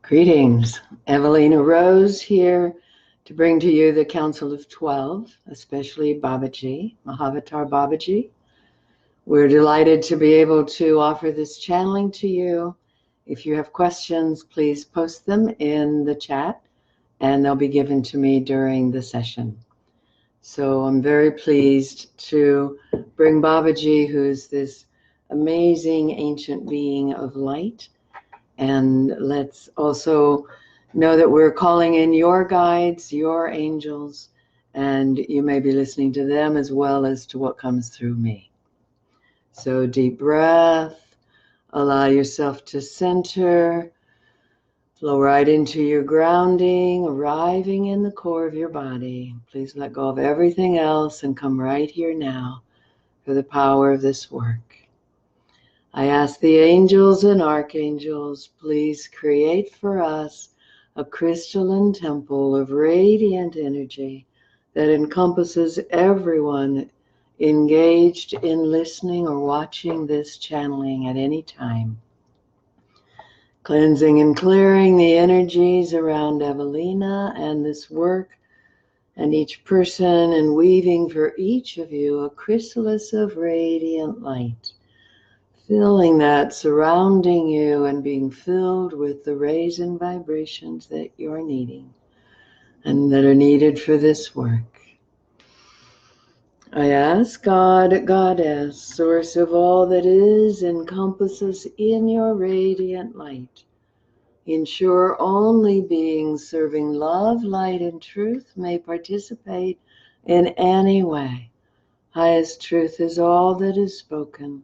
Greetings, Evalena Rose here to bring to you the Council of 12, especially Babaji, Mahavatar Babaji. We're delighted to be able to offer this channeling to you. If you have questions, please post them in the chat and they'll be given to me during the session. So I'm very pleased to bring Babaji, who's this amazing ancient being of light. And let's also know that we're calling in your guides, your angels, and you may be listening to them as well as to what comes through me. So deep breath, allow yourself to center, flow right into your grounding, arriving in the core of your body. Please let go of everything else and come right here now for the power of this work. I ask the angels and archangels, please create for us a crystalline temple of radiant energy that encompasses everyone engaged in listening or watching this channeling at any time. Cleansing and clearing the energies around Evalena and this work and each person, and weaving for each of you a chrysalis of radiant light. Feeling that surrounding you and being filled with the rays and vibrations that you're needing and that are needed for this work. I ask God, Goddess, source of all that is, encompasses in your radiant light. Ensure only beings serving love, light, and truth may participate in any way. Highest truth is all that is spoken.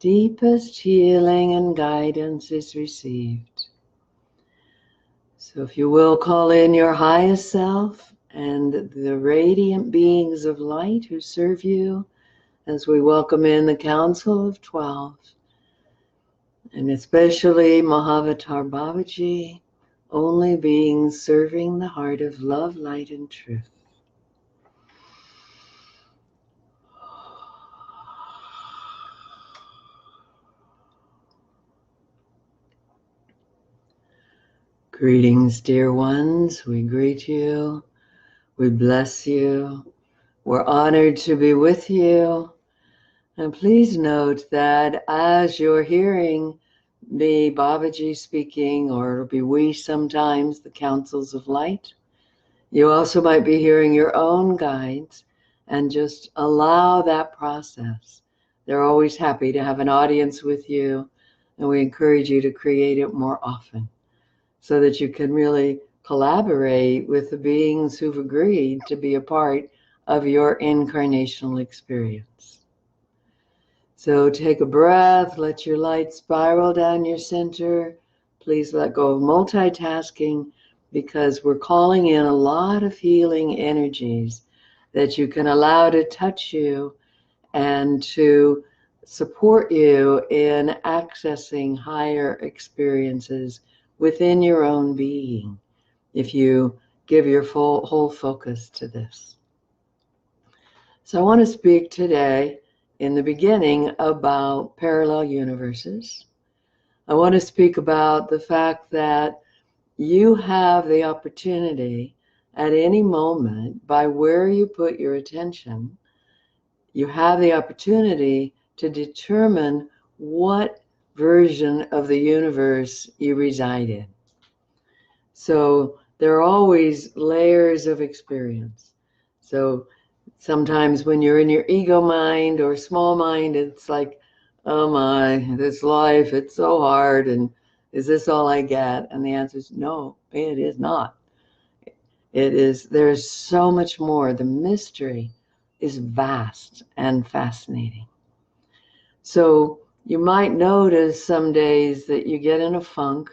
Deepest healing and guidance is received. So if you will, call in your highest self and the radiant beings of light who serve you as we welcome in the Council of 12, and especially Mahavatar Babaji, only beings serving the heart of love, light, and truth. Greetings, dear ones. We greet you. We bless you. We're honored to be with you. And please note that as you're hearing me, Babaji, speaking, or it'll be we sometimes, the councils of light, you also might be hearing your own guides, and just allow that process. They're always happy to have an audience with you, and we encourage you to create it more often, so that you can really collaborate with the beings who've agreed to be a part of your incarnational experience. So take a breath, let your light spiral down your center. Please let go of multitasking, because we're calling in a lot of healing energies that you can allow to touch you and to support you in accessing higher experiences within your own being, if you give your whole focus to this. So I want to speak today in the beginning about parallel universes. I want to speak about the fact that you have the opportunity at any moment, by where you put your attention, you have the opportunity to determine what version of the universe you reside in. So there are always layers of experience. So sometimes when you're in your ego mind or small mind, it's like, oh my, this life, it's so hard, and is this all I get? And the answer is no, it is not. There's so much more. The mystery is vast and fascinating. So you might notice some days that you get in a funk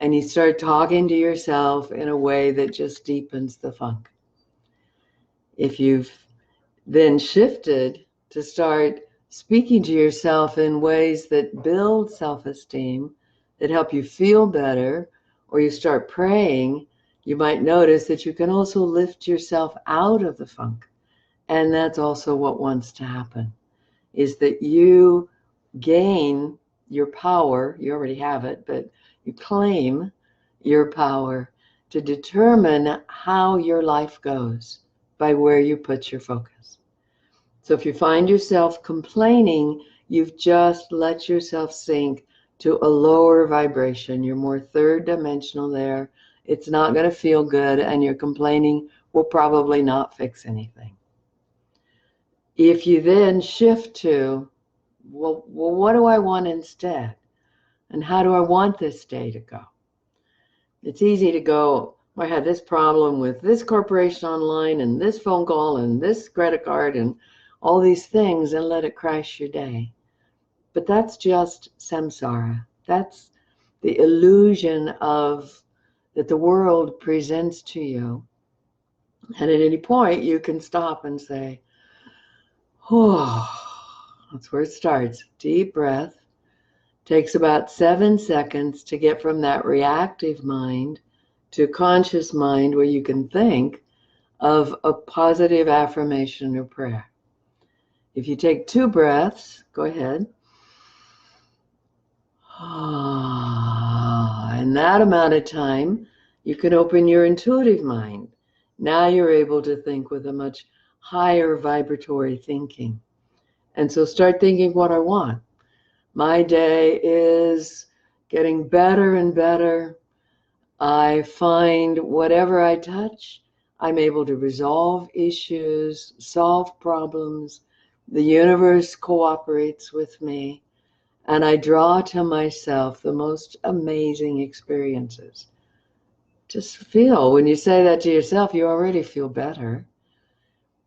and you start talking to yourself in a way that just deepens the funk. If you've then shifted to start speaking to yourself in ways that build self-esteem, that help you feel better, or you start praying, you might notice that you can also lift yourself out of the funk. And that's also what wants to happen, is that you gain your power. You already have it, but you claim your power to determine how your life goes by where you put your focus. So if you find yourself complaining, you've just let yourself sink to a lower vibration. You're more third dimensional there. It's not going to feel good, and your complaining will probably not fix anything. If you then shift to, well, what do I want instead? And how do I want this day to go? It's easy to go, I had this problem with this corporation online and this phone call and this credit card and all these things, and let it crash your day. But that's just samsara. That's the illusion of that the world presents to you. And at any point, you can stop and say, oh, that's where it starts. Deep breath. Takes about 7 seconds to get from that reactive mind to conscious mind where you can think of a positive affirmation or prayer. If you take 2 breaths, go ahead. In that amount of time, you can open your intuitive mind. Now you're able to think with a much higher vibratory thinking. And so start thinking what I want. My day is getting better and better. I find whatever I touch, I'm able to resolve issues, solve problems. The universe cooperates with me, and I draw to myself the most amazing experiences. Just feel, when you say that to yourself, you already feel better.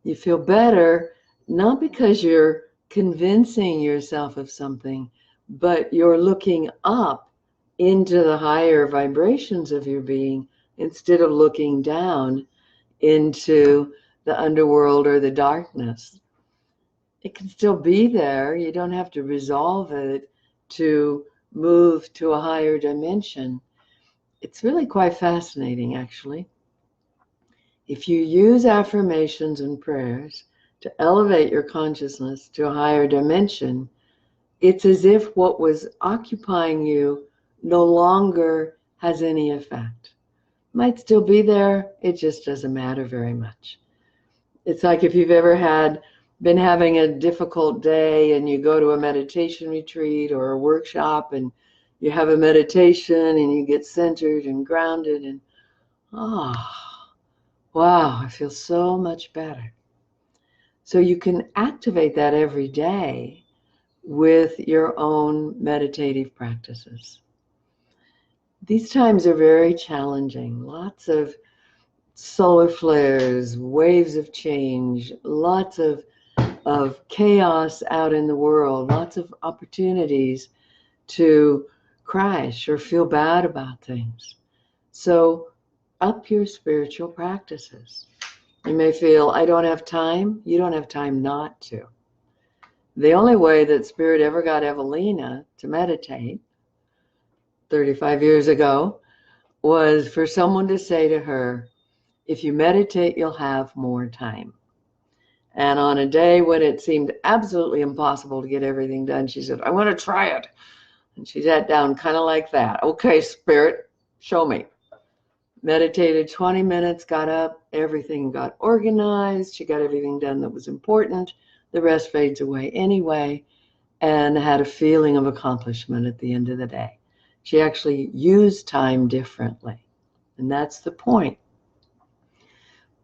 You feel better not because you're convincing yourself of something, but you're looking up into the higher vibrations of your being instead of looking down into the underworld or the darkness. It can still be there. You don't have to resolve it to move to a higher dimension. It's really quite fascinating, actually. If you use affirmations and prayers to elevate your consciousness to a higher dimension, it's as if what was occupying you no longer has any effect. Might still be there, it just doesn't matter very much. It's like if you've ever been having a difficult day and you go to a meditation retreat or a workshop and you have a meditation and you get centered and grounded and wow, I feel so much better. So you can activate that every day with your own meditative practices. These times are very challenging. Lots of solar flares, waves of change, lots of chaos out in the world, lots of opportunities to crash or feel bad about things. So up your spiritual practices. You may feel, I don't have time. You don't have time not to. The only way that Spirit ever got Evalena to meditate 35 years ago was for someone to say to her, if you meditate, you'll have more time. And on a day when it seemed absolutely impossible to get everything done, she said, I want to try it. And she sat down kind of like that. Okay, Spirit, show me. Meditated 20 minutes, got up, everything got organized. She got everything done that was important. The rest fades away anyway, and had a feeling of accomplishment at the end of the day. She actually used time differently. And that's the point.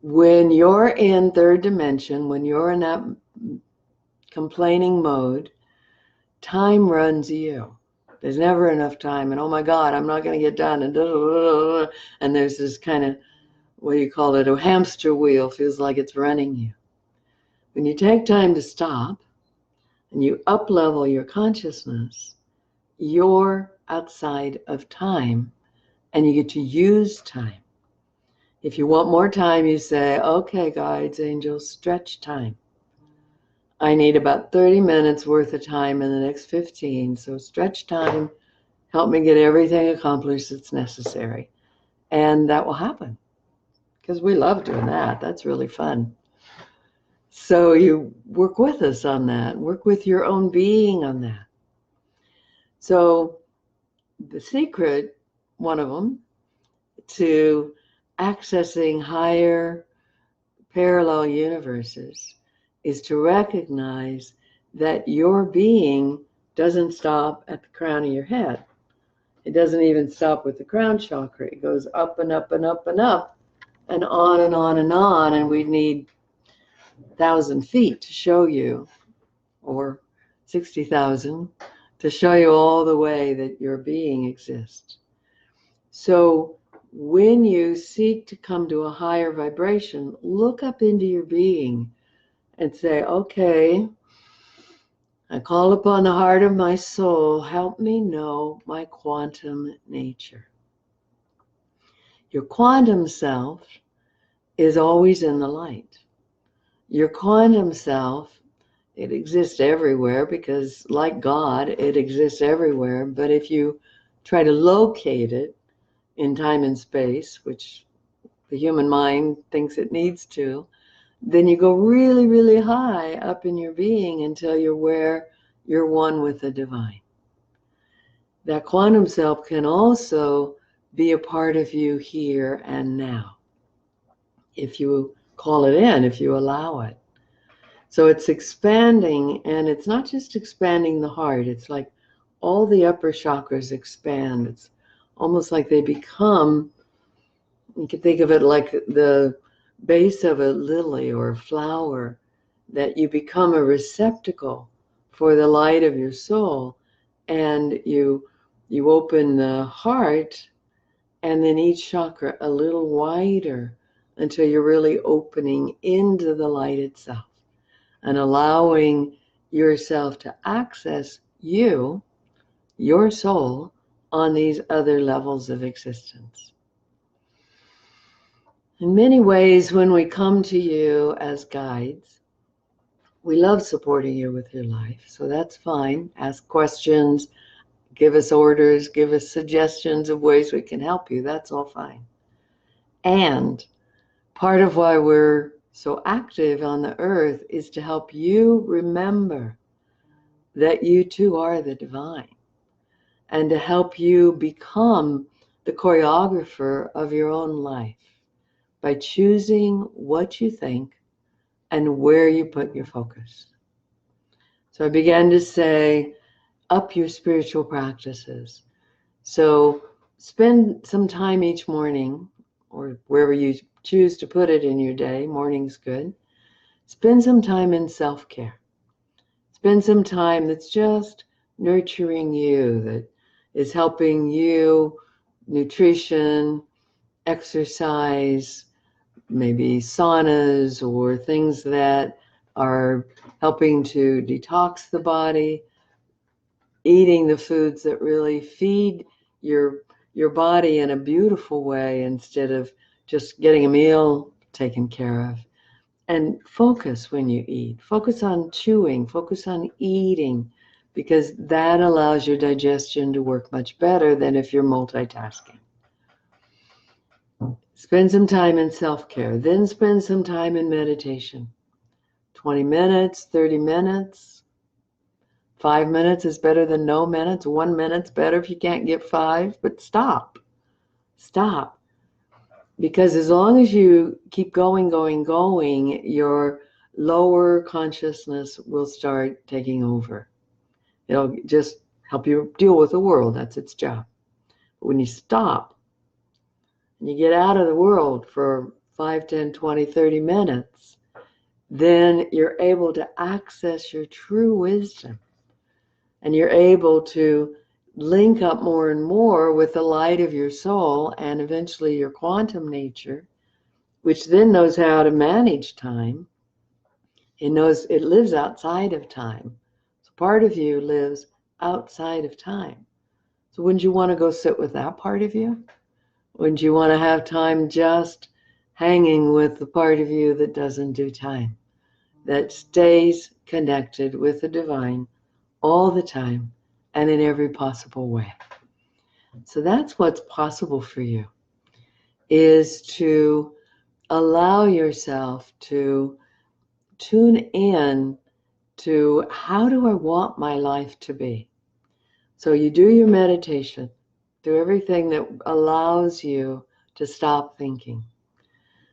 When you're in third dimension, when you're in that complaining mode, time runs you. There's never enough time, and oh my God, I'm not going to get done, and there's this kind of, what do you call it, a hamster wheel, feels like it's running you. When you take time to stop and you up-level your consciousness, you're outside of time and you get to use time. If you want more time, you say, okay, guides, angels, stretch time. I need about 30 minutes worth of time in the next 15, so stretch time, help me get everything accomplished that's necessary. And that will happen because we love doing that. That's really fun. So you work with us on that, work with your own being on that. So the secret, one of them, to accessing higher parallel universes is to recognize that your being doesn't stop at the crown of your head. It doesn't even stop with the crown chakra. It goes up and up and up and up and on and on and on. And we need 1,000 feet to show you, or 60,000 to show you all the way that your being exists. So when you seek to come to a higher vibration, look up into your being and say, okay, I call upon the heart of my soul, help me know my quantum nature. Your quantum self is always in the light. Your quantum self, it exists everywhere because, like God, it exists everywhere. But if you try to locate it in time and space, which the human mind thinks it needs to, then you go really, really high up in your being until you're where you're one with the divine. That quantum self can also be a part of you here and now, if you call it in, if you allow it. So it's expanding, and it's not just expanding the heart. It's like all the upper chakras expand. It's almost like they become, you can think of it like the base of a lily or a flower, that you become a receptacle for the light of your soul, and you open the heart, and then each chakra a little wider until you're really opening into the light itself and allowing yourself to access you, your soul, on these other levels of existence. In many ways, when we come to you as guides, we love supporting you with your life, so that's fine. Ask questions, give us orders, give us suggestions of ways we can help you. That's all fine. And part of why we're so active on the earth is to help you remember that you too are the divine, and to help you become the choreographer of your own life by choosing what you think and where you put your focus. So I began to say, up your spiritual practices. So spend some time each morning, or wherever you choose to put it in your day. Morning's good. Spend some time in self-care. Spend some time that's just nurturing you, that is helping you, nutrition, exercise, maybe saunas or things that are helping to detox the body, eating the foods that really feed your body in a beautiful way instead of just getting a meal taken care of. And focus when you eat. Focus on chewing, focus on eating, because that allows your digestion to work much better than if you're multitasking. Spend some time in self-care, then spend some time in meditation. 20 minutes, 30 minutes. 5 minutes is better than no minutes. 1 minute's better if you can't get 5, but stop. Stop. Because as long as you keep going, your lower consciousness will start taking over. It'll just help you deal with the world. That's its job. But when you stop and you get out of the world for 5, 10, 20, 30 minutes, then you're able to access your true wisdom. And you're able to link up more and more with the light of your soul and eventually your quantum nature, which then knows how to manage time. It knows it lives outside of time. So part of you lives outside of time. So wouldn't you want to go sit with that part of you? Wouldn't you want to have time just hanging with the part of you that doesn't do time, that stays connected with the divine all the time and in every possible way? So that's what's possible for you, is to allow yourself to tune in to, how do I want my life to be? So you do your meditation, do everything that allows you to stop thinking.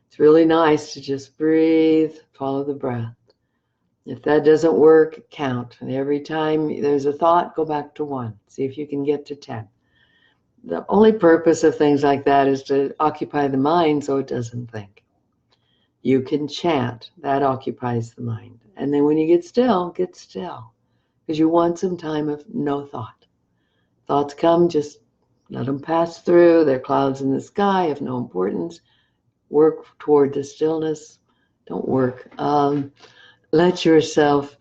It's really nice to just breathe, follow the breath. If that doesn't work, count. And every time there's a thought, go back to 1. See if you can get to 10. The only purpose of things like that is to occupy the mind so it doesn't think. You can chant. That occupies the mind. And then when you get still, because you want some time of no thought. Thoughts come, just let them pass through. They're clouds in the sky of no importance. Work toward the stillness. Don't work. Let yourself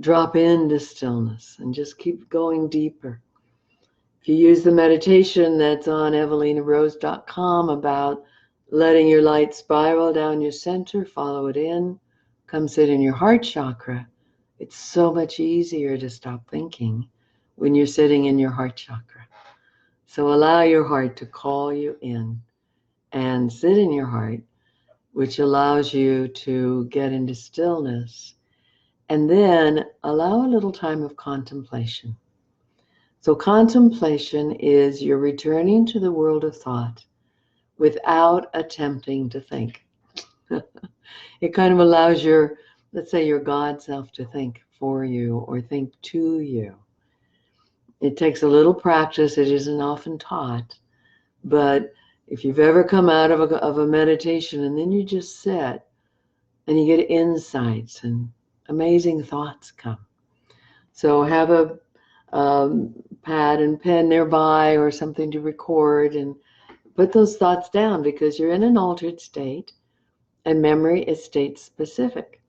drop into stillness and just keep going deeper. If you use the meditation that's on EvalenaRose.com about letting your light spiral down your center, follow it in, come sit in your heart chakra. It's so much easier to stop thinking when you're sitting in your heart chakra. So allow your heart to call you in and sit in your heart, which allows you to get into stillness. And then allow a little time of contemplation. So contemplation is you're returning to the world of thought without attempting to think. It kind of allows your, let's say, your God self to think for you or think to you. It takes a little practice. It isn't often taught. But if you've ever come out of a meditation and then you just sit and you get insights and amazing thoughts come. So have a pad and pen nearby or something to record and put those thoughts down, because you're in an altered state and memory is state specific.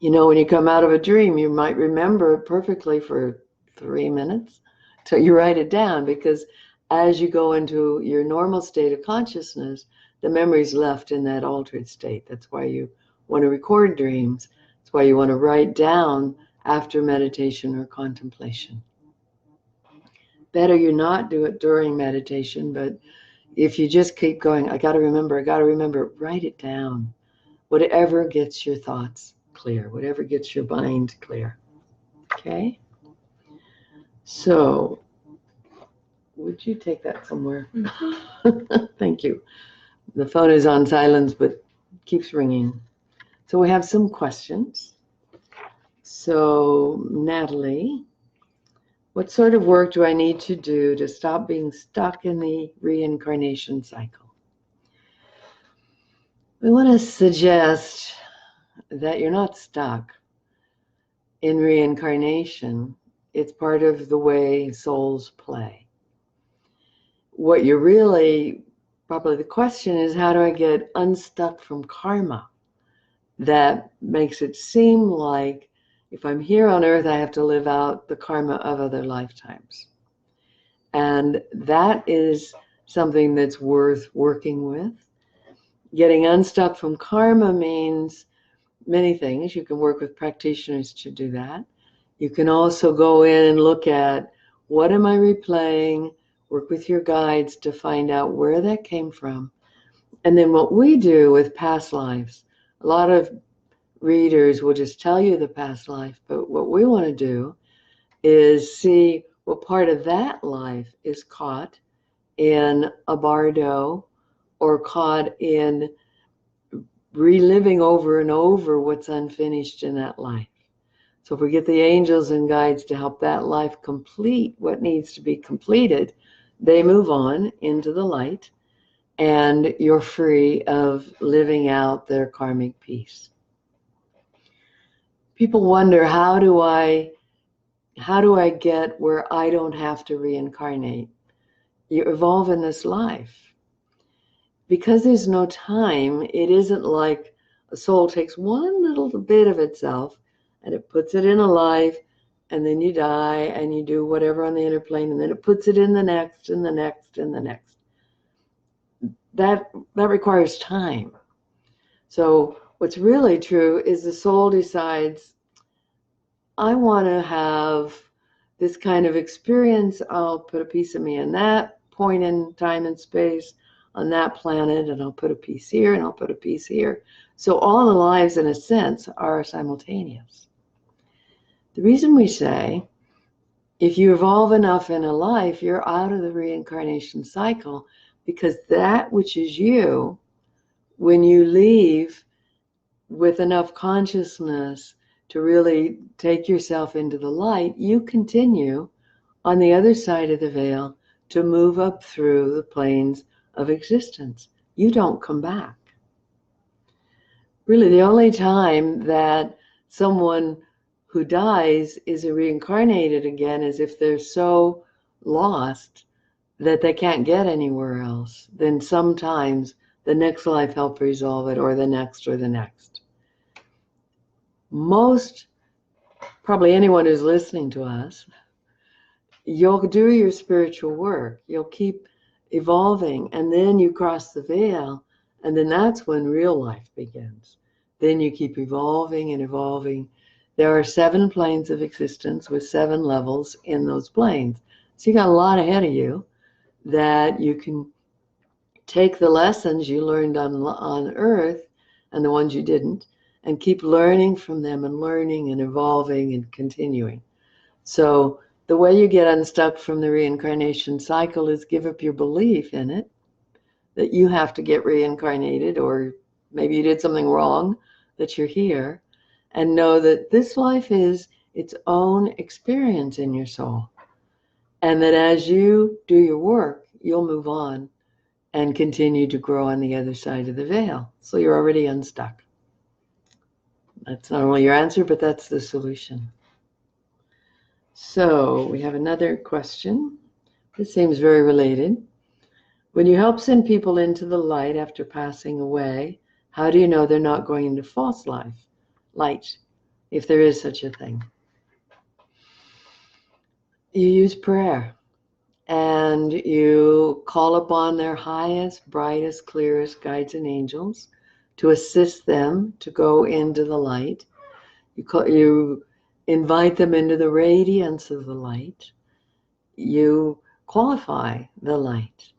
You know, when you come out of a dream, you might remember it perfectly for 3 minutes till you write it down, because as you go into your normal state of consciousness, the memory's left in that altered state. That's why you want to record dreams. That's why you want to write down after meditation or contemplation. Better you not do it during meditation, but if you just keep going, I got to remember, write it down. Whatever gets your thoughts clear, whatever gets your mind clear. Okay? So, would you take that somewhere? Thank you. The phone is on silence, but keeps ringing. So we have some questions. So, Natalie, what sort of work do I need to do to stop being stuck in the reincarnation cycle? We want to suggest that you're not stuck in reincarnation. It's part of the way souls play. What you're really, probably the question is, how do I get unstuck from karma? That makes it seem like if I'm here on earth, I have to live out the karma of other lifetimes. And that is something that's worth working with. Getting unstuck from karma means many things. You can work with practitioners to do that. You can also go in and look at, what am I replaying? Work with your guides to find out where that came from. And then what we do with past lives, a lot of readers will just tell you the past life, but what we want to do is see what part of that life is caught in a bardo or caught in reliving over and over what's unfinished in that life. So if we get the angels and guides to help that life complete what needs to be completed, they move on into the light and you're free of living out their karmic piece. People wonder, how do I get where I don't have to reincarnate? You evolve in this life. Because there's no time, it isn't like a soul takes one little bit of itself and it puts it in a life, and then you die and you do whatever on the inner plane, and then it puts it in the next and the next and the next. That requires time. So what's really true is the soul decides, I want to have this kind of experience. I'll put a piece of me in that point in time and space on that planet, and I'll put a piece here and I'll put a piece here. So all the lives, in a sense, are simultaneous. The reason we say, if you evolve enough in a life, you're out of the reincarnation cycle, because that which is you, when you leave with enough consciousness to really take yourself into the light, you continue on the other side of the veil to move up through the planes of existence. You don't come back. Really, the only time that someone who dies is reincarnated again is if they're so lost that they can't get anywhere else. Then sometimes the next life help resolve it, or the next, or the next. Most, probably anyone who's listening to us, you'll do your spiritual work. You'll keep evolving, and then you cross the veil, and then that's when real life begins. Then you keep evolving and evolving. There are 7 planes of existence with 7 levels in those planes. So you got a lot ahead of you that you can take the lessons you learned on Earth and the ones you didn't, and keep learning from them and learning and evolving and continuing. So the way you get unstuck from the reincarnation cycle is give up your belief in it, that you have to get reincarnated, or maybe you did something wrong, that you're here, and know that this life is its own experience in your soul. And that as you do your work, you'll move on and continue to grow on the other side of the veil. So you're already unstuck. That's not only your answer, but that's the solution. So we have another question. This seems very related. When you help send people into the light after passing away, how do you know they're not going into false light, if there is such a thing? You use prayer, and you call upon their highest, brightest, clearest guides and angels to assist them to go into the light. You invite them into the radiance of the light. You qualify the light.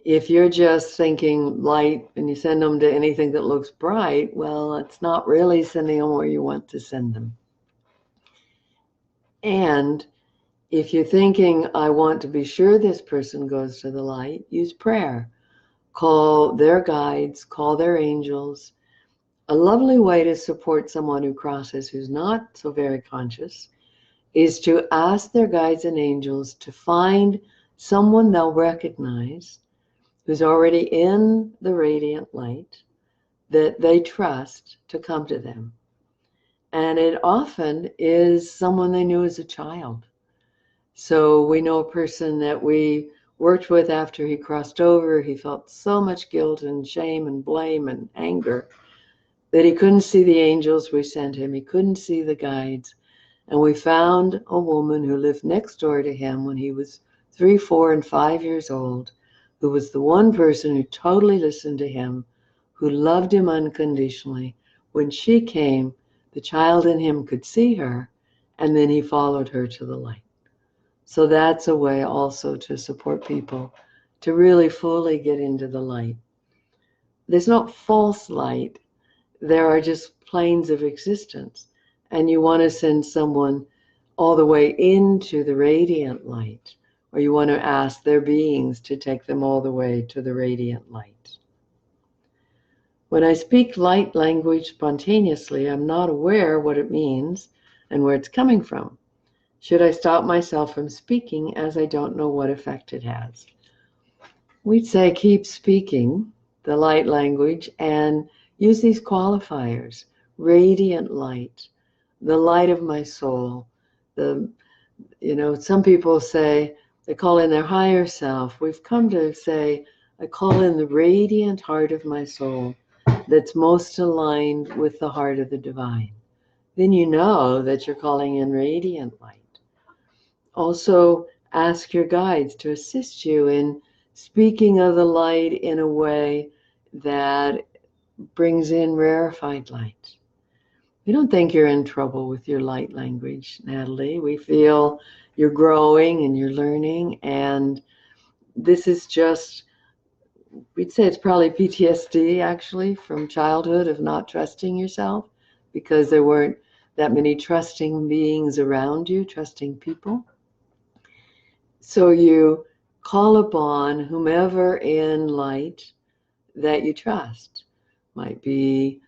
If you're just thinking light and you send them to anything that looks bright, well, it's not really sending them where you want to send them. And if you're thinking, I want to be sure this person goes to the light, use prayer. Call their guides, call their angels. A lovely way to support someone who crosses who's not so very conscious is to ask their guides and angels to find someone they'll recognize who's already in the radiant light that they trust to come to them. And it often is someone they knew as a child. So we know a person that we worked with after he crossed over. He felt so much guilt and shame and blame and anger that he couldn't see the angels we sent him. He couldn't see the guides. And we found a woman who lived next door to him when he was 3, 4, and 5 years old, who was the one person who totally listened to him, who loved him unconditionally. When she came, the child in him could see her, and then he followed her to the light. So that's a way also to support people to really fully get into the light. There's no false light. There are just planes of existence. And you want to send someone all the way into the radiant light, or you want to ask their beings to take them all the way to the radiant light. When I speak light language spontaneously, I'm not aware what it means and where it's coming from. Should I stop myself from speaking as I don't know what effect it has? We'd say keep speaking the light language and use these qualifiers: radiant light, the light of my soul. Some people say they call in their higher self. We've come to say, I call in the radiant heart of my soul that's most aligned with the heart of the divine. Then you know that you're calling in radiant light. Also, ask your guides to assist you in speaking of the light in a way that brings in rarefied light. We don't think you're in trouble with your light language, Natalie. We feel you're growing and you're learning, and this is just, we'd say it's probably PTSD actually from childhood of not trusting yourself because there weren't that many trusting beings around you, trusting people. So you call upon whomever in light that you trust. Might be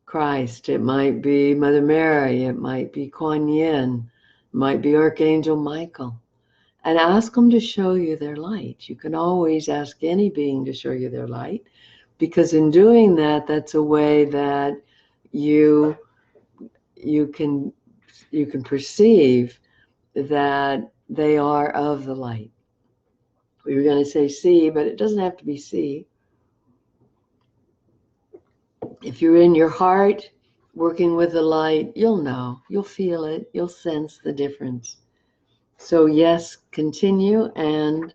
Christ, it might be Mother Mary, it might be Kuan Yin, it might be Archangel Michael, and ask them to show you their light. You can always ask any being to show you their light, because in doing that, that's a way that you can perceive that they are of the light. We were going to say see, but it doesn't have to be see. If you're in your heart working with the light, you'll know, you'll feel it, you'll sense the difference. So yes, continue and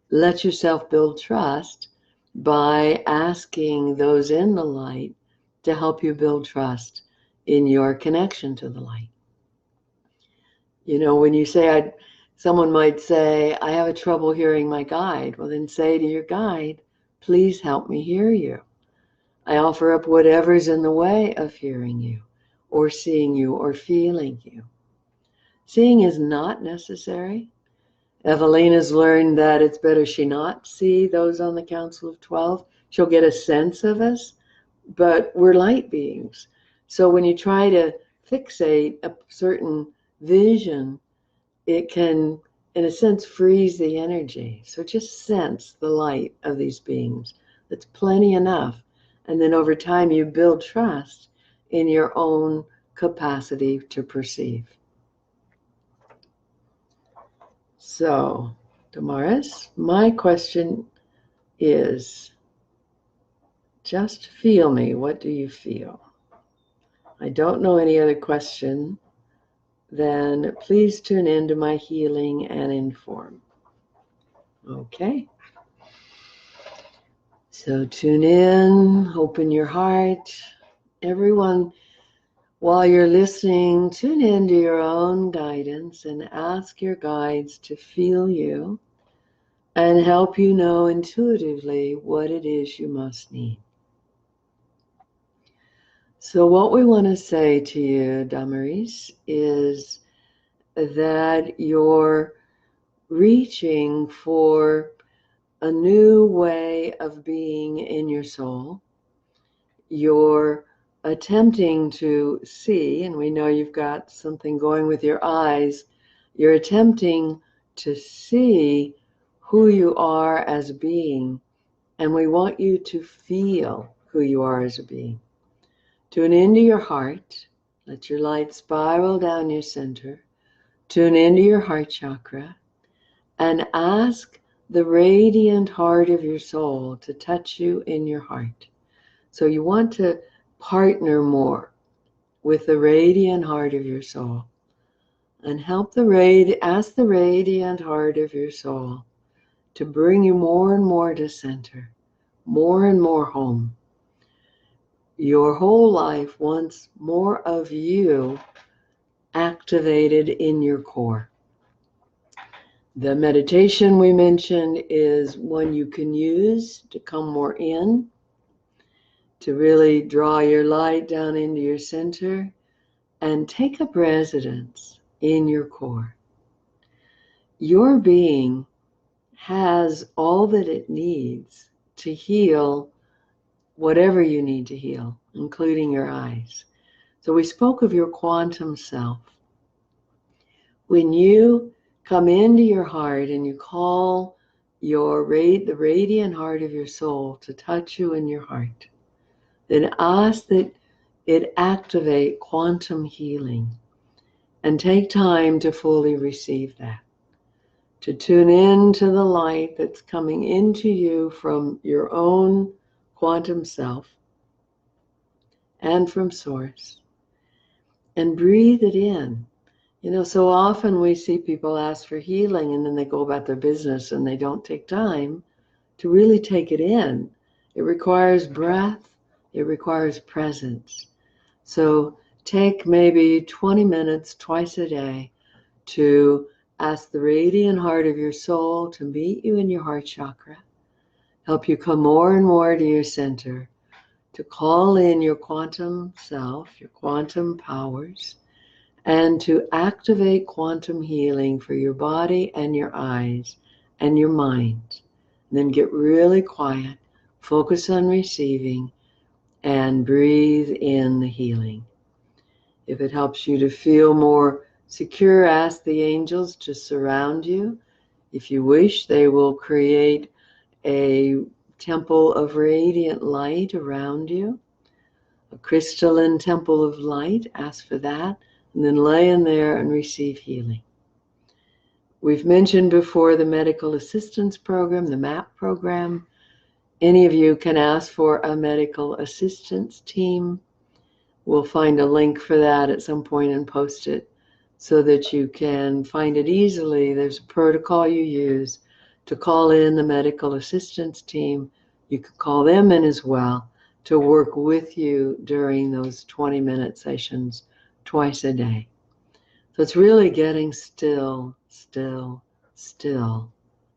let yourself build trust by asking those in the light to help you build trust in your connection to the light. You know, when you say, someone might say, I have a trouble hearing my guide. Well, then say to your guide, please help me hear you. I offer up whatever's in the way of hearing you, or seeing you, or feeling you. Seeing is not necessary. Evalena's learned that it's better she not see those on the Council of 12. She'll get a sense of us, but we're light beings. So when you try to fixate a certain vision, it can, in a sense, freeze the energy. So just sense the light of these beings. That's plenty enough. And then over time, you build trust in your own capacity to perceive. So, Damaris, my question is, just feel me. What do you feel? I don't know any other question. Then please tune in to my healing and inform. Okay. So tune in, open your heart. Everyone, while you're listening, tune into your own guidance and ask your guides to feel you and help you know intuitively what it is you must need. So what we want to say to you, Damaris, is that you're reaching for a new way of being in your soul. You're attempting to see, and we know you've got something going with your eyes, you're attempting to see who you are as a being, and we want you to feel who you are as a being. Tune into your heart, let your light spiral down your center, tune into your heart chakra, and ask the radiant heart of your soul to touch you in your heart. So you want to partner more with the radiant heart of your soul and ask the radiant heart of your soul to bring you more and more to center, more and more home. Your whole life wants more of you activated in your core. The meditation we mentioned is one you can use to come more in, to really draw your light down into your center and take up residence in your core. Your being has all that it needs to heal whatever you need to heal, including your eyes. So we spoke of your quantum self. When you come into your heart and you call the radiant heart of your soul to touch you in your heart, then ask that it activate quantum healing and take time to fully receive that. To tune in to the light that's coming into you from your own quantum self and from source, and breathe it in. You know, so often we see people ask for healing and then they go about their business and they don't take time to really take it in. It requires breath, it requires presence. So take maybe 20 minutes twice a day to ask the radiant heart of your soul to meet you in your heart chakra, help you come more and more to your center, to call in your quantum self, your quantum powers, and to activate quantum healing for your body and your eyes and your mind. And then get really quiet, focus on receiving, and breathe in the healing. If it helps you to feel more secure, ask the angels to surround you. If you wish, they will create a temple of radiant light around you, a crystalline temple of light. Ask for that, and then lay in there and receive healing. We've mentioned before the medical assistance program, the MAP program. Any of you can ask for a medical assistance team. We'll find a link for that at some point and post it so that you can find it easily. There's a protocol you use to call in the medical assistance team. You can call them in as well to work with you during those 20-minute sessions twice a day. So it's really getting still, still, still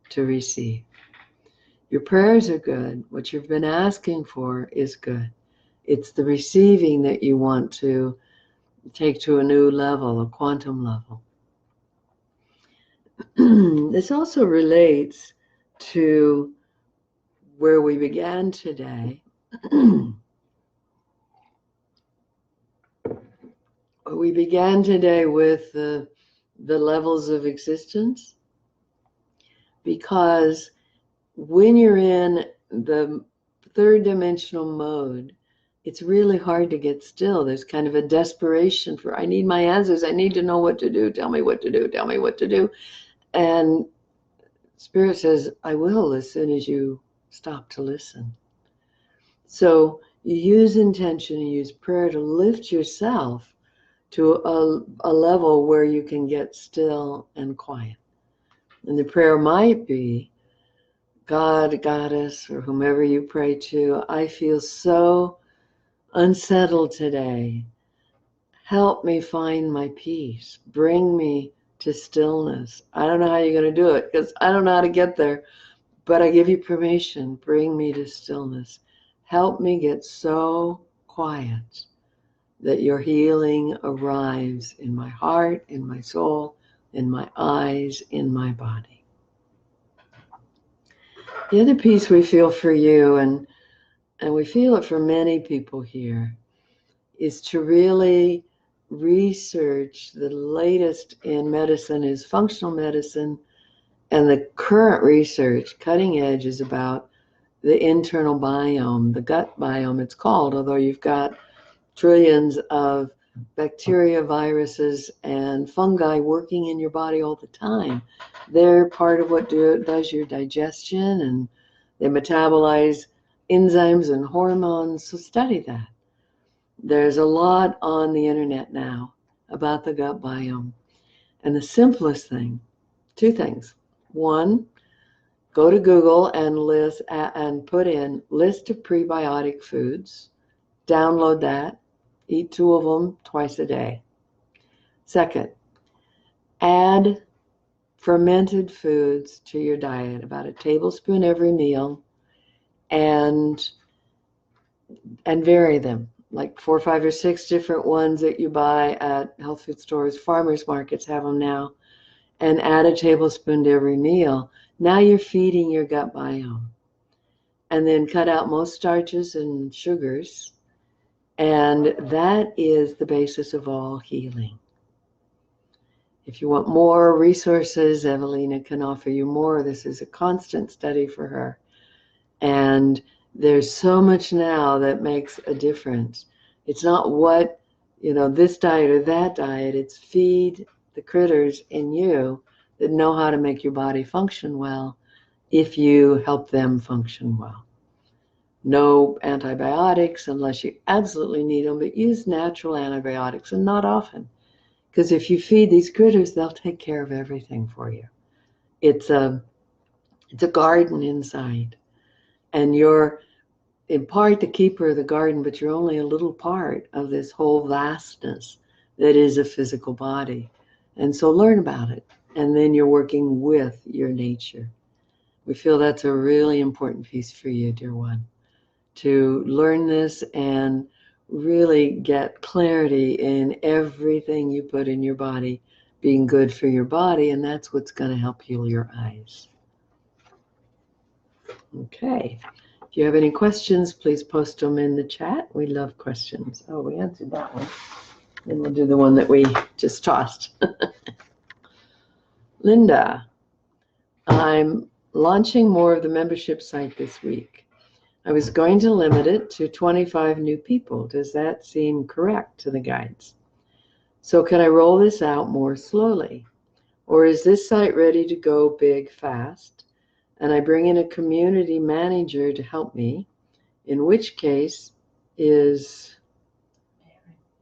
to receive. Your prayers are good. What you've been asking for is good. It's the receiving that you want to take to a new level, a quantum level. This also relates to where we began today. We began today with the levels of existence, because when you're in the third dimensional mode, it's really hard to get still. There's kind of a desperation for, I need my answers. I need to know what to do. Tell me what to do. Tell me what to do. And Spirit says, I will, as soon as you stop to listen. So you use intention, you use prayer to lift yourself to a level where you can get still and quiet. And the prayer might be, God, Goddess, or whomever you pray to, I feel so unsettled today. Help me find my peace. Bring me to stillness. I don't know how you're going to do it, because I don't know how to get there, but I give you permission. Bring me to stillness. Help me get so quiet that your healing arrives in my heart, in my soul, in my eyes, in my body. The other piece we feel for you, and we feel it for many people here, is to really research. The latest in medicine is functional medicine, and the current research, cutting edge, is about the internal biome, the gut biome it's called, although you've got trillions of bacteria, viruses, and fungi working in your body all the time. They're part of what does your digestion, and they metabolize enzymes and hormones, so study that. There's a lot on the internet now about the gut biome. And the simplest thing, two things. One, go to Google and put in list of prebiotic foods. Download that. Eat 2 of them twice a day. Second, add fermented foods to your diet, about a tablespoon every meal, and vary them, like 4, 5, or 6 different ones that you buy at health food stores. Farmers markets have them now, and add a tablespoon to every meal. Now you're feeding your gut biome. And then cut out most starches and sugars. And that is the basis of all healing. If you want more resources, Evalena can offer you more. This is a constant study for her. And there's so much now that makes a difference. It's not what, this diet or that diet. It's feed the critters in you that know how to make your body function well if you help them function well. No antibiotics unless you absolutely need them, but use natural antibiotics, and not often. Because if you feed these critters, they'll take care of everything for you. It's a garden inside. And you're in part the keeper of the garden, but you're only a little part of this whole vastness that is a physical body. And so learn about it. And then you're working with your nature. We feel that's a really important piece for you, dear one, to learn this and really get clarity in everything you put in your body being good for your body, and that's what's going to help heal your eyes. Okay. If you have any questions, please post them in the chat. We love questions. Oh, we answered that one. Then we'll do the one that we just tossed. Linda, I'm launching more of the membership site this week. I was going to limit it to 25 new people. Does that seem correct to the guides? So can I roll this out more slowly? Or is this site ready to go big fast? And I bring in a community manager to help me, in which case is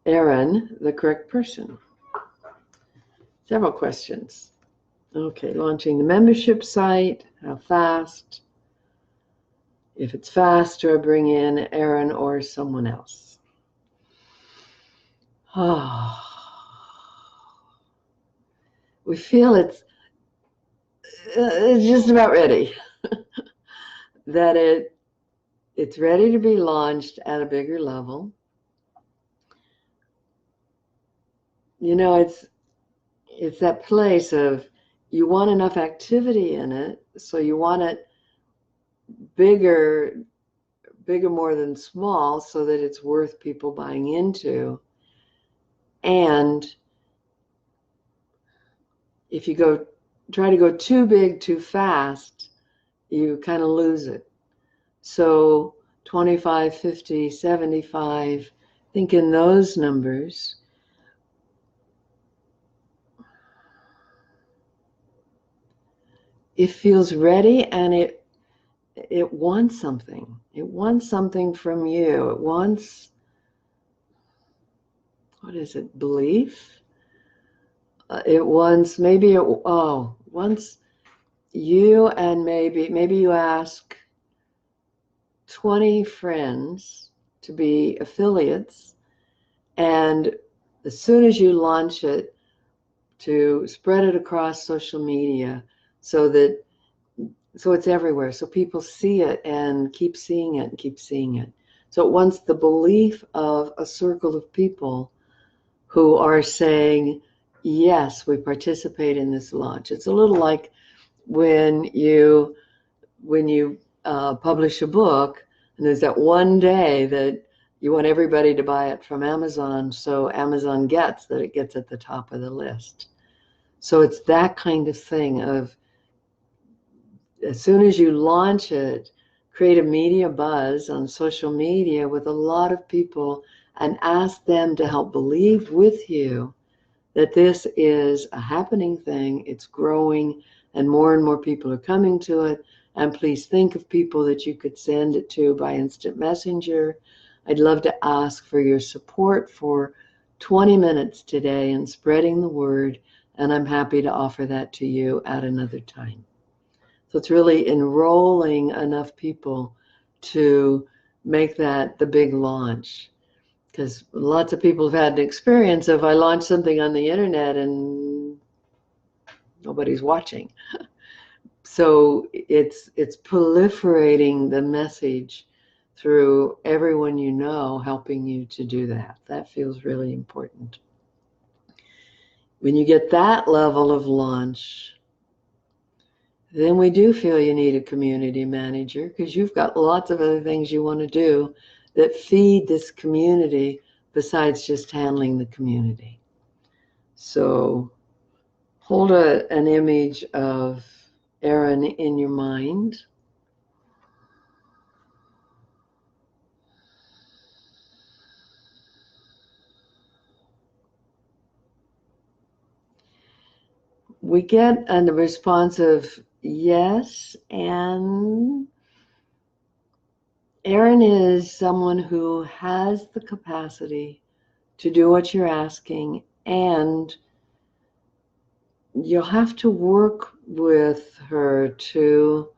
Aaron the correct person? Several questions. Okay, launching the membership site, how fast? If it's faster, bring in Aaron or someone else. Oh, we feel it's just about ready. That it's ready to be launched at a bigger level. You know, it's that place of you want enough activity in it, so you want it bigger more than small, so that it's worth people buying into. And if you try to go too big too fast, you kind of lose it. So 25, 50, 75, think in those numbers. It feels ready, and it wants something. It wants something from you. It wants, what is it, belief? It wants, wants you, and maybe you ask 20 friends to be affiliates, and as soon as you launch it, to spread it across social media so it's everywhere, so people see it and keep seeing it and keep seeing it. So it wants the belief of a circle of people who are saying, yes, we participate in this launch. It's a little like when you publish a book, and there's that one day that you want everybody to buy it from Amazon, so Amazon gets that it gets at the top of the list. So it's that kind of thing of, as soon as you launch it, create a media buzz on social media with a lot of people and ask them to help believe with you that this is a happening thing, it's growing, and more people are coming to it. And please think of people that you could send it to by instant messenger. I'd love to ask for your support for 20 minutes today in spreading the word, and I'm happy to offer that to you at another time. So it's really enrolling enough people to make that the big launch. Because lots of people have had an experience of, I launched something on the internet and nobody's watching. So it's proliferating the message through everyone you know, helping you to do that. That feels really important. When you get that level of launch, then we do feel you need a community manager, because you've got lots of other things you want to do that feed this community besides just handling the community. So hold an image of Aaron in your mind. We get a response of yes, and Aaron is someone who has the capacity to do what you're asking, and you'll have to work with her to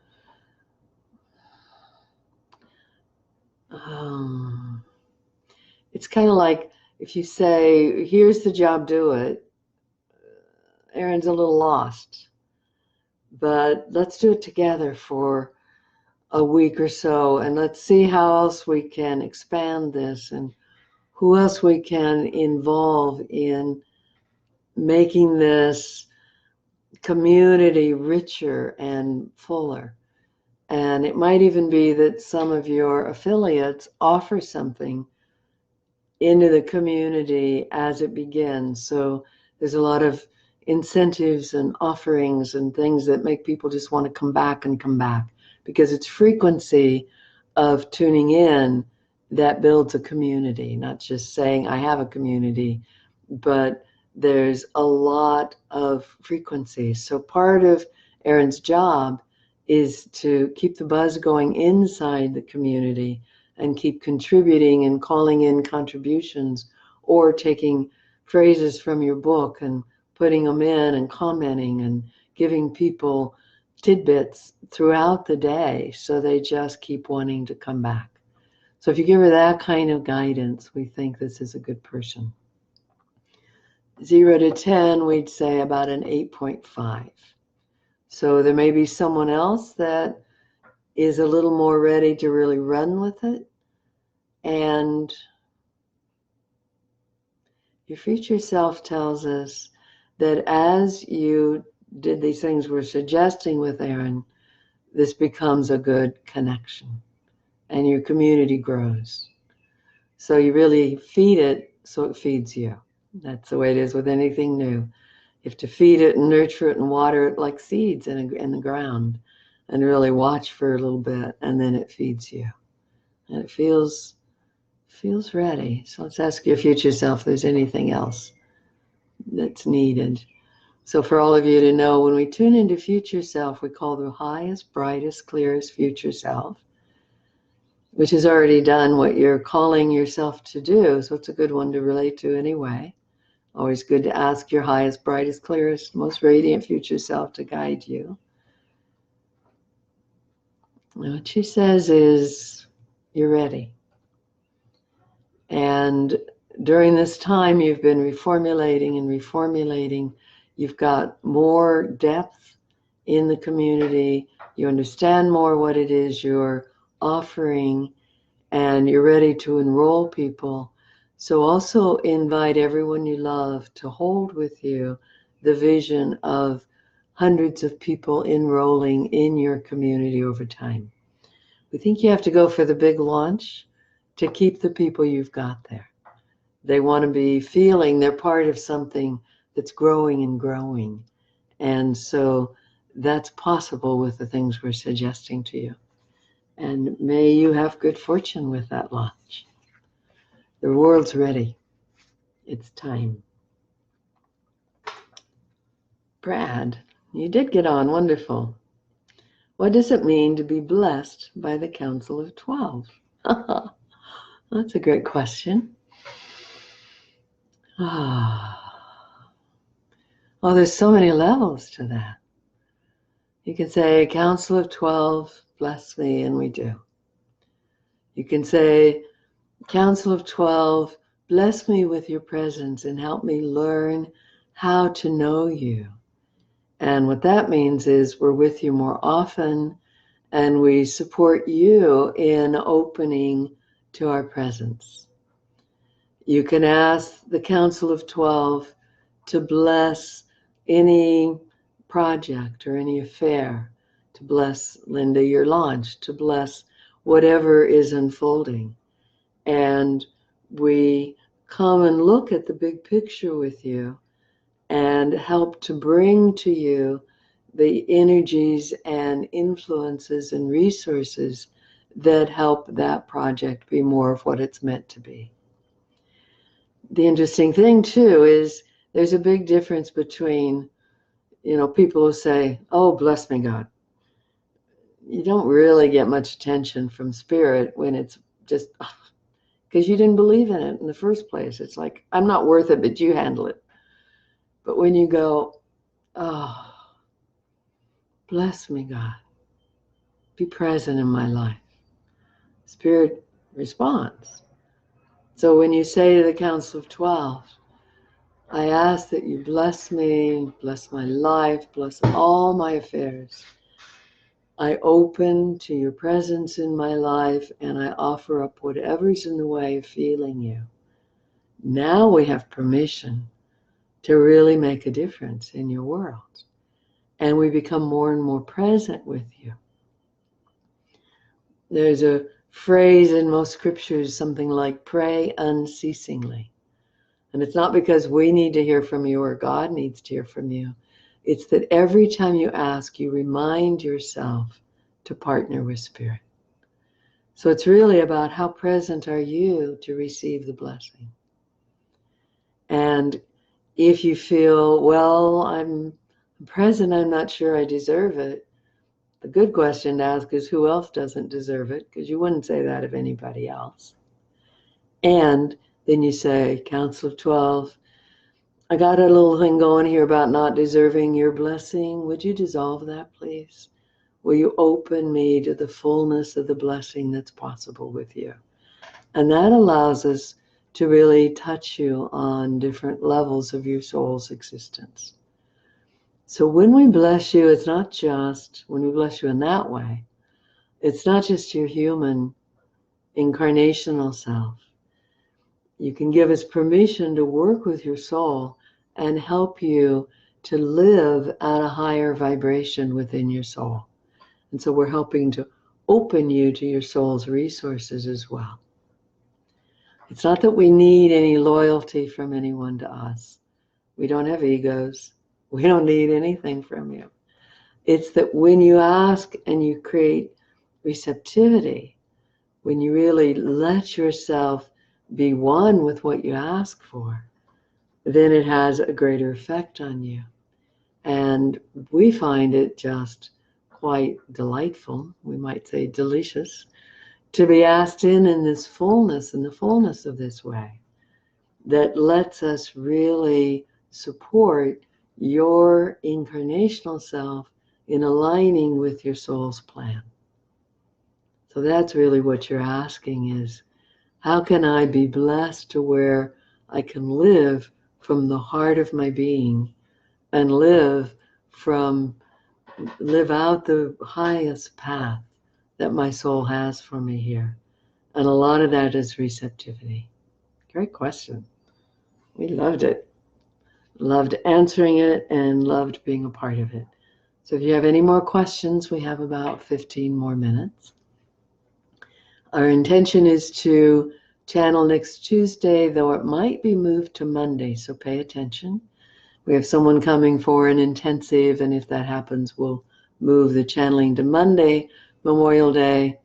it's kind of like if you say, here's the job, do it. Aaron's a little lost, but let's do it together for a week or so, and let's see how else we can expand this and who else we can involve in making this community richer and fuller. And it might even be that some of your affiliates offer something into the community as it begins. So there's a lot of incentives and offerings and things that make people just want to come back and come back, because it's frequency of tuning in that builds a community, not just saying I have a community, but there's a lot of frequency. So part of Erin's job is to keep the buzz going inside the community and keep contributing and calling in contributions, or taking phrases from your book and putting them in and commenting and giving people tidbits throughout the day so they just keep wanting to come back. So if you give her that kind of guidance, we think this is a good person. 0 to 10, we'd say about an 8.5. So there may be someone else that is a little more ready to really run with it. And your future self tells us that as you did these things we're suggesting with Erin, this becomes a good connection and your community grows. So you really feed it so it feeds you. That's the way it is with anything new. You have to feed it and nurture it and water it like seeds in the ground, and really watch for a little bit, and then it feeds you. And it feels ready. So let's ask your future self if there's anything else that's needed. So for all of you to know, when we tune into future self, we call the highest, brightest, clearest future self, which has already done what you're calling yourself to do. So it's a good one to relate to anyway. Always good to ask your highest, brightest, clearest, most radiant future self to guide you. And what she says is, you're ready. And during this time, you've been reformulating and reformulating. You've got more depth in the community. You understand more what it is you're offering, and you're ready to enroll people. So also invite everyone you love to hold with you the vision of hundreds of people enrolling in your community over time. We think you have to go for the big launch to keep the people you've got there. They want to be feeling they're part of something that's growing and growing. And so that's possible with the things we're suggesting to you. And may you have good fortune with that launch. The world's ready. It's time. Brad, you did get on. Wonderful. What does it mean to be blessed by the Council of 12? That's a great question. Well, there's so many levels to that. You can say, Council of 12, bless me, and we do. You can say, Council of 12, bless me with your presence and help me learn how to know you. And what that means is we're with you more often, and we support you in opening to our presence. You can ask the Council of 12 to bless any project or any affair, to bless, Linda, your launch, to bless whatever is unfolding. And we come and look at the big picture with you and help to bring to you the energies and influences and resources that help that project be more of what it's meant to be. The interesting thing too is there's a big difference between, people who say, oh, bless me, God. You don't really get much attention from spirit when it's just, because you didn't believe in it in the first place. It's like, I'm not worth it, but you handle it. But when you go, oh, bless me, God, be present in my life, spirit responds. So when you say to the Council of 12, I ask that you bless me, bless my life, bless all my affairs. I open to your presence in my life, and I offer up whatever's in the way of feeling you. Now we have permission to really make a difference in your world. And we become more and more present with you. There's a phrase in most scriptures, something like pray unceasingly. And it's not because we need to hear from you or God needs to hear from you. It's that every time you ask, you remind yourself to partner with Spirit. So it's really about how present are you to receive the blessing. And if you feel, well, I'm present, I'm not sure I deserve it, the good question to ask is who else doesn't deserve it? Because you wouldn't say that of anybody else. And then you say, Council of 12, I got a little thing going here about not deserving your blessing. Would you dissolve that, please? Will you open me to the fullness of the blessing that's possible with you? And that allows us to really touch you on different levels of your soul's existence. So when we bless you, it's not just, when we bless you in that way, it's not just your human incarnational self. You can give us permission to work with your soul and help you to live at a higher vibration within your soul. And so we're helping to open you to your soul's resources as well. It's not that we need any loyalty from anyone to us. We don't have egos. We don't need anything from you. It's that when you ask and you create receptivity, when you really let yourself be one with what you ask for, then it has a greater effect on you. And we find it just quite delightful, we might say delicious, to be asked in this fullness, in the fullness of this way, that lets us really support your incarnational self in aligning with your soul's plan. So that's really what you're asking is, how can I be blessed to where I can live from the heart of my being and live out the highest path that my soul has for me here? And a lot of that is receptivity. Great question. We loved it. Loved answering it and loved being a part of it. So if you have any more questions, we have about 15 more minutes. Our intention is to channel next Tuesday, though it might be moved to Monday, so pay attention. We have someone coming for an intensive, and if that happens, we'll move the channeling to Monday, Memorial Day.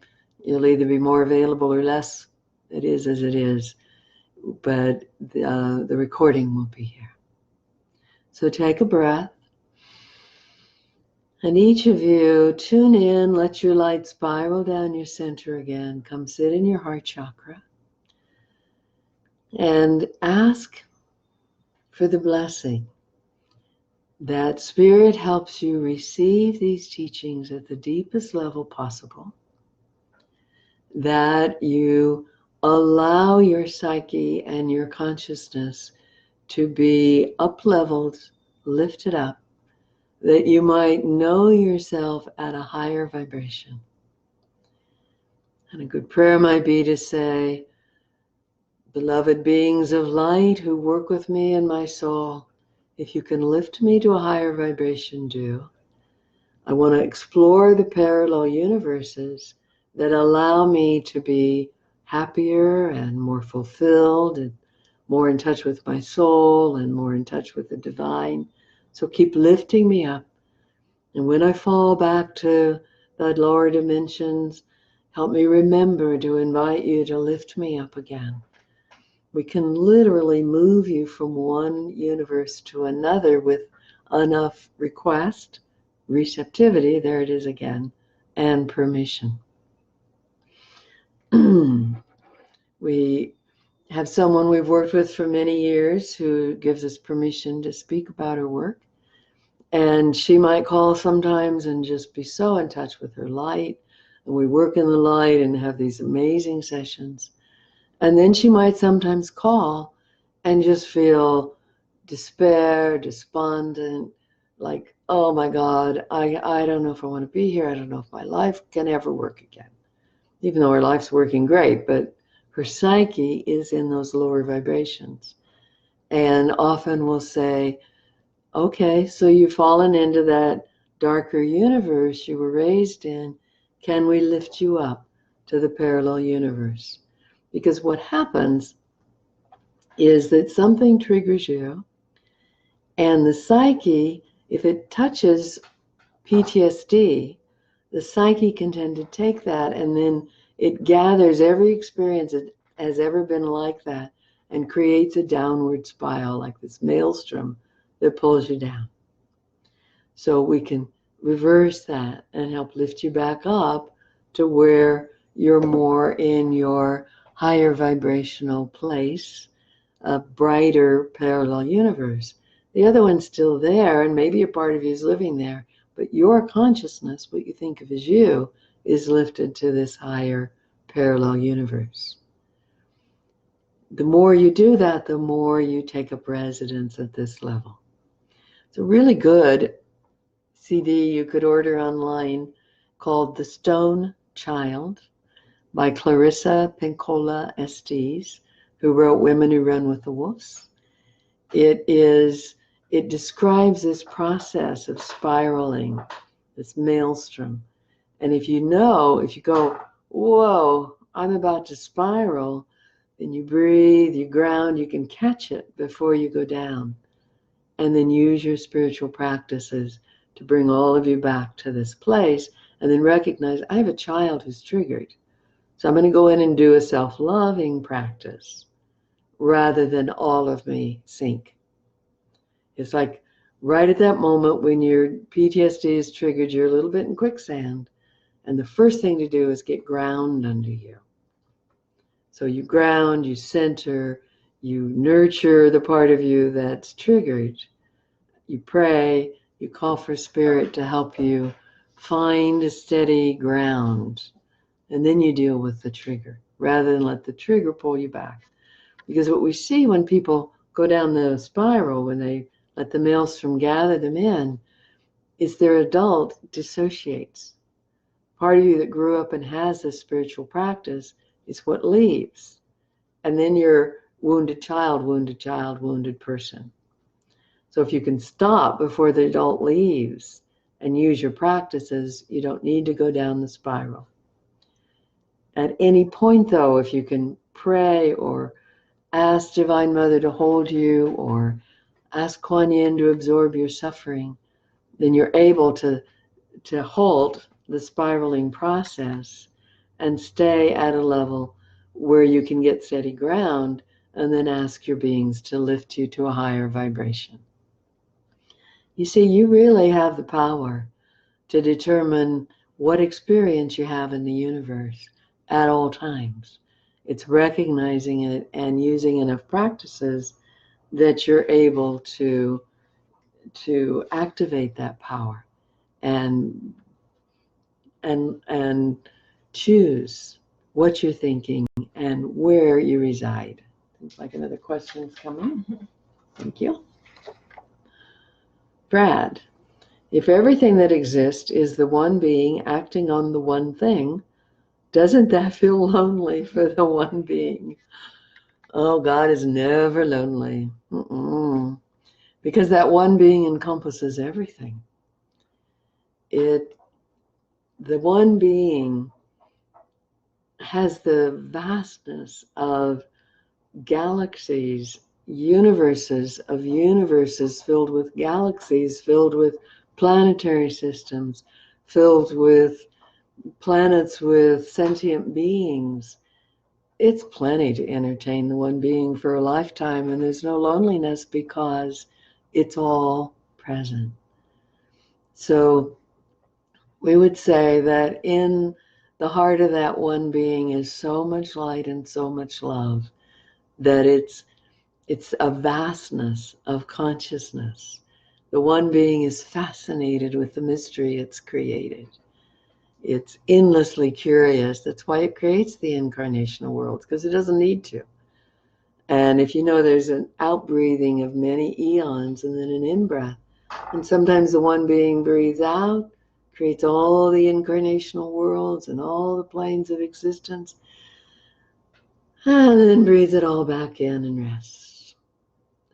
You'll either be more available or less. It is as it is, but the recording will be here. So take a breath. And each of you, tune in, let your light spiral down your center again. Come sit in your heart chakra and ask for the blessing that Spirit helps you receive these teachings at the deepest level possible, that you allow your psyche and your consciousness to be up-leveled, lifted up, that you might know yourself at a higher vibration. And a good prayer might be to say, beloved beings of light who work with me in my soul, if you can lift me to a higher vibration, do. I want to explore the parallel universes that allow me to be happier and more fulfilled and more in touch with my soul and more in touch with the divine. So keep lifting me up. And when I fall back to the lower dimensions, help me remember to invite you to lift me up again. We can literally move you from one universe to another with enough request, receptivity, there it is again, and permission. We have someone we've worked with for many years who gives us permission to speak about her work. And she might call sometimes and just be so in touch with her light. And we work in the light and have these amazing sessions. And then she might sometimes call and just feel despair, despondent, like, oh my God, I don't know if I want to be here. I don't know if my life can ever work again. Even though her life's working great, but her psyche is in those lower vibrations. And often we'll say, okay, so you've fallen into that darker universe you were raised in. Can we lift you up to the parallel universe. Because what happens is that something triggers you, and the psyche, if it touches PTSD, the psyche can tend to take that, and then it gathers every experience that has ever been like that and creates a downward spiral, like this maelstrom that pulls you down. So we can reverse that and help lift you back up to where you're more in your higher vibrational place, a brighter parallel universe. The other one's still there, and maybe a part of you is living there, but your consciousness, what you think of as you, is lifted to this higher parallel universe. The more you do that, the more you take up residence at this level. It's a really good CD you could order online called The Stone Child by Clarissa Pinkola Estes, who wrote Women Who Run with the Wolves. It describes this process of spiraling, this maelstrom. And if you go, whoa, I'm about to spiral, then you breathe, you ground, you can catch it before you go down. And then use your spiritual practices to bring all of you back to this place, and then recognize, I have a child who's triggered. So I'm going to go in and do a self-loving practice rather than all of me sink. It's like right at that moment when your PTSD is triggered, you're a little bit in quicksand, and the first thing to do is get ground under you. So you ground, you center, you nurture the part of you that's triggered. You pray, you call for spirit to help you find a steady ground, and then you deal with the trigger rather than let the trigger pull you back. Because what we see when people go down the spiral, when they let the maelstrom gather them in, is their adult dissociates. Part of you that grew up and has this spiritual practice is what leaves. And then you're wounded child, wounded person. So if you can stop before the adult leaves and use your practices, you don't need to go down the spiral. At any point, though, if you can pray or ask Divine Mother to hold you or ask Kuan Yin to absorb your suffering, then you're able to halt the spiraling process and stay at a level where you can get steady ground, and then ask your beings to lift you to a higher vibration. You see, you really have the power to determine what experience you have in the universe at all times. It's recognizing it and using enough practices that you're able to activate that power and choose what you're thinking and where you reside. Seems like another question's coming. Thank you. Brad, if everything that exists is the one being acting on the one thing, doesn't that feel lonely for the one being? Oh, God is never lonely. Because that one being encompasses everything. The one being has the vastness of galaxies, universes of universes filled with galaxies, filled with planetary systems, filled with planets with sentient beings. It's plenty to entertain the one being for a lifetime, and there's no loneliness because it's all present. So we would say that in the heart of that one being is so much light and so much love that it's a vastness of consciousness. The one being is fascinated with the mystery it's created. It's endlessly curious. That's why it creates the incarnational worlds, because it doesn't need to. And if you know there's an outbreathing of many eons and then an in-breath, and sometimes the one being breathes out, creates all the incarnational worlds and all the planes of existence, and then breathes it all back in and rests.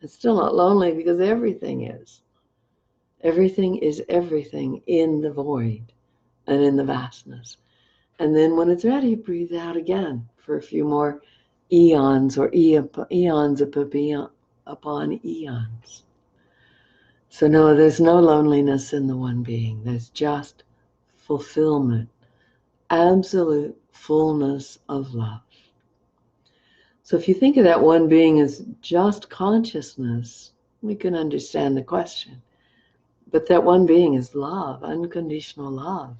It's still not lonely because everything is. Everything is everything in the void and in the vastness. And then when it's ready, breathe out again for a few more eons or eons upon eons. So no, there's no loneliness in the one being. There's just fulfillment, absolute fullness of love. So if you think of that one being as just consciousness, we can understand the question. But that one being is love, unconditional love.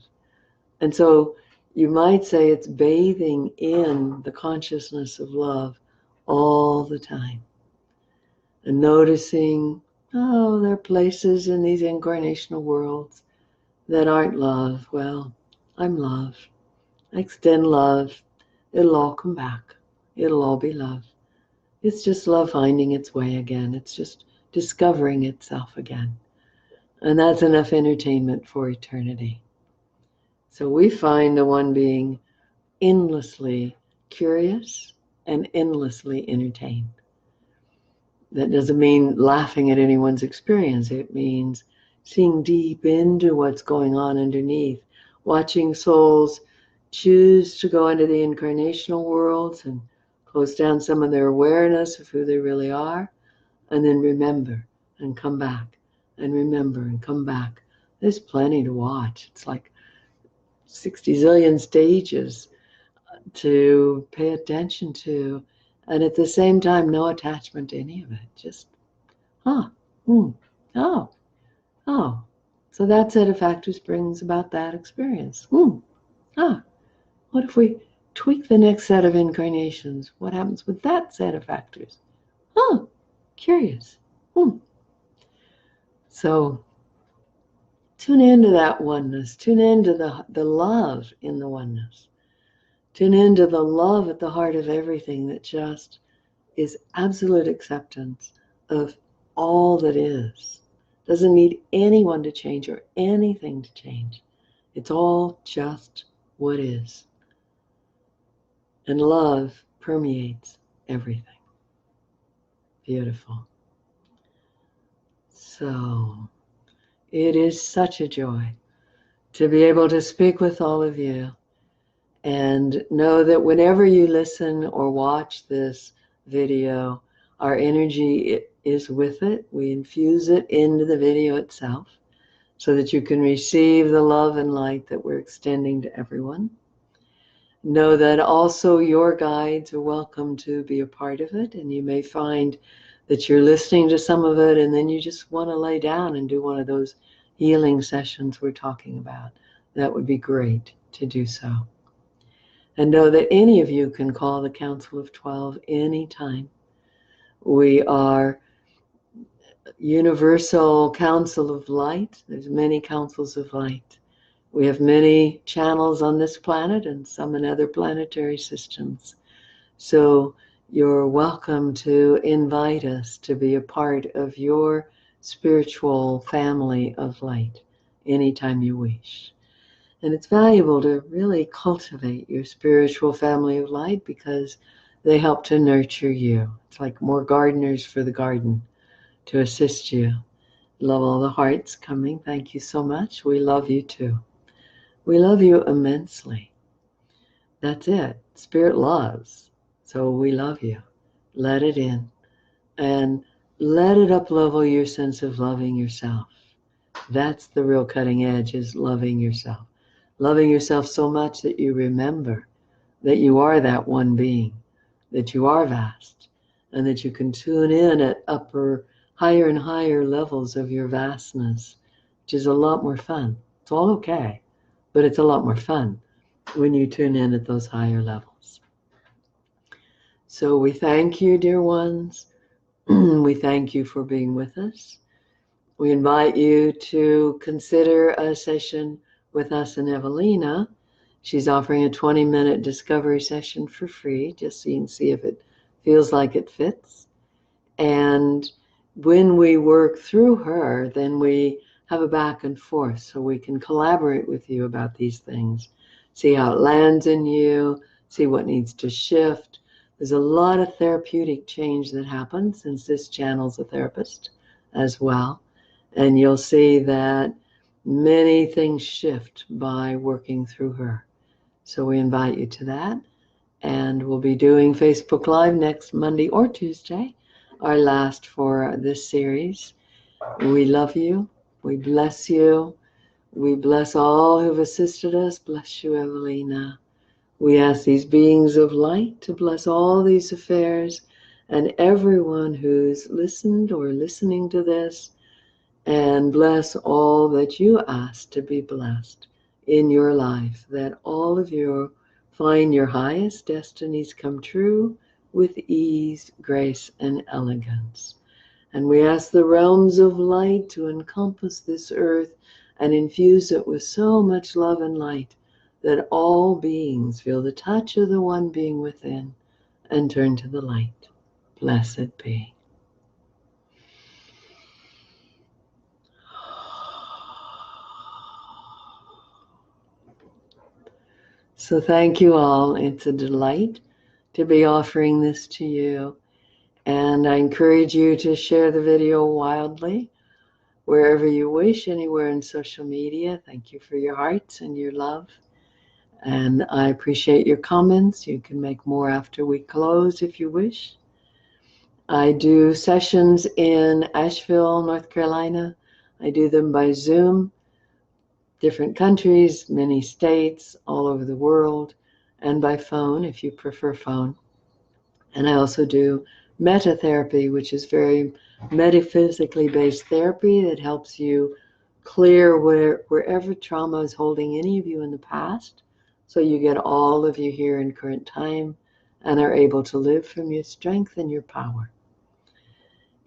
And so you might say it's bathing in the consciousness of love all the time. And noticing, oh, there are places in these incarnational worlds that aren't love. Well, I'm love. I extend love. It'll all come back. It'll all be love. It's just love finding its way again. It's just discovering itself again. And that's enough entertainment for eternity. So we find the one being endlessly curious and endlessly entertained. That doesn't mean laughing at anyone's experience. It means seeing deep into what's going on underneath, watching souls choose to go into the incarnational worlds and close down some of their awareness of who they really are, and then remember and come back and remember and come back. There's plenty to watch. It's like 60 zillion stages to pay attention to, and at the same time, no attachment to any of it. Just, oh. So that set of factors brings about that experience. What if we tweak the next set of incarnations? What happens with that set of factors? Curious. So tune into that oneness. Tune into the love in the oneness. Tune into the love at the heart of everything that just is absolute acceptance of all that is. Doesn't need anyone to change or anything to change. It's all just what is. And love permeates everything. Beautiful. So it is such a joy to be able to speak with all of you. And know that whenever you listen or watch this video, our energy is with it. We infuse it into the video itself so that you can receive the love and light that we're extending to everyone. Know that also your guides are welcome to be a part of it, and you may find that you're listening to some of it and then you just want to lay down and do one of those healing sessions we're talking about. That would be great to do so. And know that any of you can call the Council of 12 anytime. We are Universal Council of Light. There's many councils of light. We have many channels on this planet and some in other planetary systems. So you're welcome to invite us to be a part of your spiritual family of light anytime you wish. And it's valuable to really cultivate your spiritual family of light because they help to nurture you. It's like more gardeners for the garden to assist you. Love all the hearts coming. Thank you so much. We love you too. We love you immensely. That's it. Spirit loves. So we love you. Let it in. And let it up-level your sense of loving yourself. That's the real cutting edge, is loving yourself. Loving yourself so much that you remember that you are that one being, that you are vast, and that you can tune in at higher and higher levels of your vastness, which is a lot more fun. It's all okay, but it's a lot more fun when you tune in at those higher levels. So we thank you, dear ones. We thank you for being with us. We invite you to consider a session with us and Evalena. She's offering a 20-minute discovery session for free, just so you can see if it feels like it fits. And when we work through her, then we have a back and forth so we can collaborate with you about these things. See how it lands in you, see what needs to shift. There's a lot of therapeutic change that happens since this channel's a therapist as well. And you'll see that many things shift by working through her. So we invite you to that. And we'll be doing Facebook Live next Monday or Tuesday, our last for this series. We love you. We bless you. We bless all who've assisted us. Bless you, Evalena. We ask these beings of light to bless all these affairs and everyone who's listened or listening to this, and bless all that you ask to be blessed in your life, that all of you find your highest destinies come true with ease, grace, and elegance. And we ask the realms of light to encompass this earth and infuse it with so much love and light that all beings feel the touch of the one being within and turn to the light. Blessed be. So thank you all. It's a delight to be offering this to you. And I encourage you to share the video wildly, wherever you wish, anywhere in social media. Thank you for your hearts and your love. And I appreciate your comments. You can make more after we close if you wish. I do sessions in Asheville, North Carolina. I do them by Zoom, different countries, many states, all over the world, and by phone if you prefer phone. And I also do meta therapy, which is very metaphysically based therapy that helps you clear wherever trauma is holding any of you in the past, so you get all of you here in current time and are able to live from your strength and your power.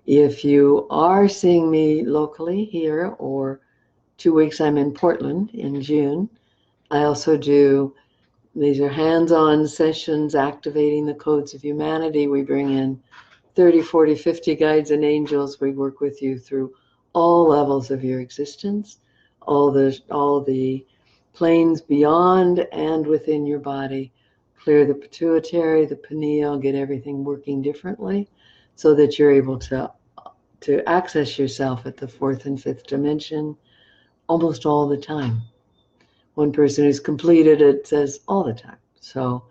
If you are seeing me locally here, or 2 weeks I'm in Portland in June, I also do, these are hands-on sessions activating the codes of humanity. We bring in 30, 40, 50 guides and angels. We work with you through all levels of your existence, all the planes beyond and within your body. Clear the pituitary, the pineal, get everything working differently so that you're able to access yourself at the 4th and 5th dimension almost all the time. One person who's completed it says all the time. So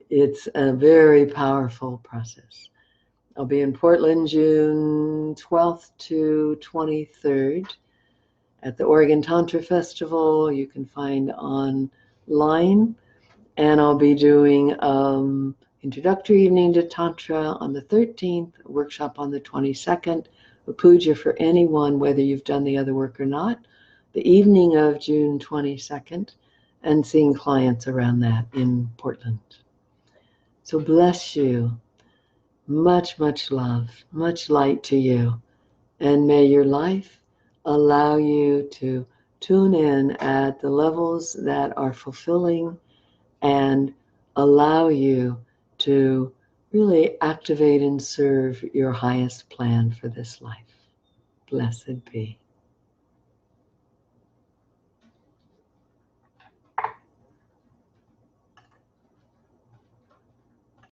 it's a very powerful process. I'll be in Portland June 12th to 23rd at the Oregon Tantra Festival. You can find online. And I'll be doing introductory evening to Tantra on the 13th, a workshop on the 22nd, a puja for anyone, whether you've done the other work or not, the evening of June 22nd, and seeing clients around that in Portland. So bless you. Much, much love, much light to you. And may your life allow you to tune in at the levels that are fulfilling and allow you to really activate and serve your highest plan for this life. Blessed be.